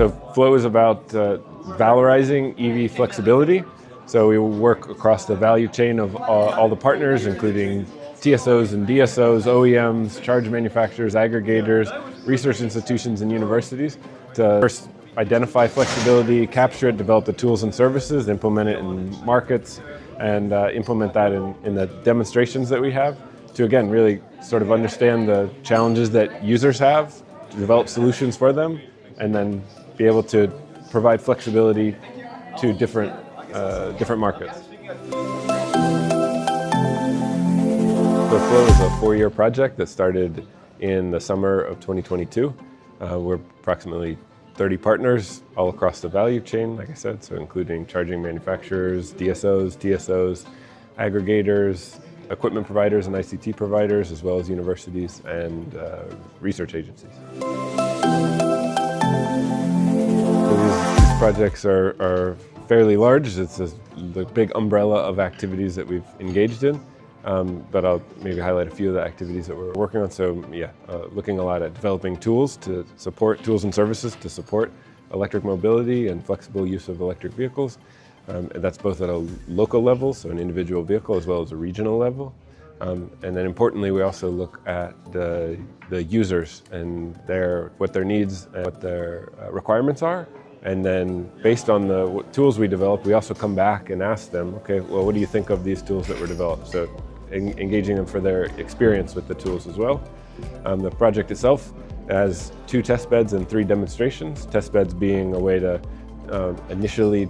So Flow is about valorizing EV flexibility. So we work across the value chain of all the partners, including TSOs and DSOs, OEMs, charge manufacturers, aggregators, research institutions, and universities to first identify flexibility, capture it, develop the tools and services, implement it in markets, and implement that in the demonstrations that we have to, again, really sort of understand the challenges that users have, to develop solutions for them, and then be able to provide flexibility to different markets. So Flow is a 4-year project that started in the summer of 2022. We're approximately 30 partners all across the value chain, like I said, so including charging manufacturers, DSOs, TSOs, aggregators, equipment providers and ICT providers, as well as universities and research agencies. So these projects are fairly large. It's the big umbrella of activities that we've engaged in. But I'll maybe highlight a few of the activities that we're working on. So yeah, looking a lot at developing tools to support tools and services to support electric mobility and flexible use of electric vehicles. And that's both at a local level, so an individual vehicle, as well as a regional level. And then importantly, we also look at the users and what their needs and what their requirements are. And then based on the tools we develop, we also come back and ask them, okay, well, what do you think of these tools that were developed? So engaging them for their experience with the tools as well. The project itself has 2 test beds and 3 demonstrations. Test beds being a way to initially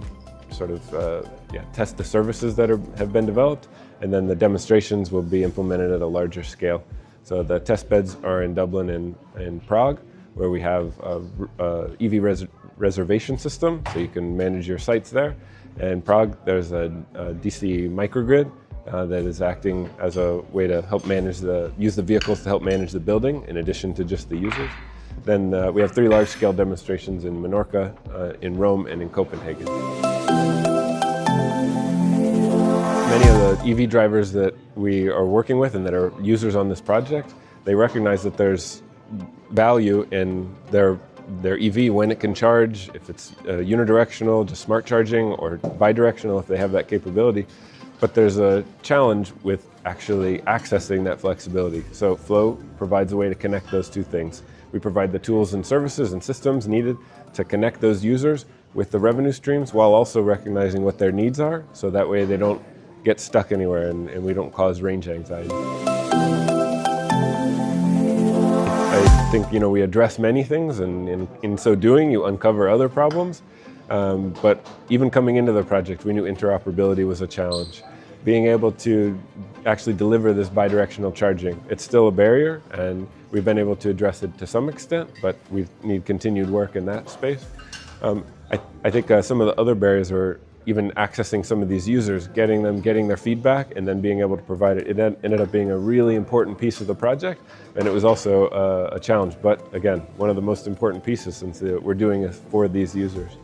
sort of test the services that have been developed, and then the demonstrations will be implemented at a larger scale. So the test beds are in Dublin and Prague, where we have a EV reservation system, so you can manage your sites there. In Prague, there's a DC microgrid that is acting as a way to help use the vehicles to help manage the building, in addition to just the users. Then we have 3 large-scale demonstrations in Menorca, in Rome, and in Copenhagen. Many of the EV drivers that we are working with and that are users on this project, they recognize that there's value in their EV when it can charge, if it's unidirectional, just smart charging, or bidirectional if they have that capability. But there's a challenge with actually accessing that flexibility. So Flow provides a way to connect those 2 things. We provide the tools and services and systems needed to connect those users with the revenue streams, while also recognizing what their needs are, so that way they don't get stuck anywhere and we don't cause range anxiety. I think, we address many things, and in so doing, you uncover other problems. But even coming into the project, we knew interoperability was a challenge. Being able to actually deliver this bidirectional charging, it's still a barrier, and we've been able to address it to some extent, but we need continued work in that space. I think some of the other barriers were even accessing some of these users, getting their feedback, and then being able to provide it. It ended up being a really important piece of the project, and it was also a challenge. But again, one of the most important pieces, since we're doing it for these users.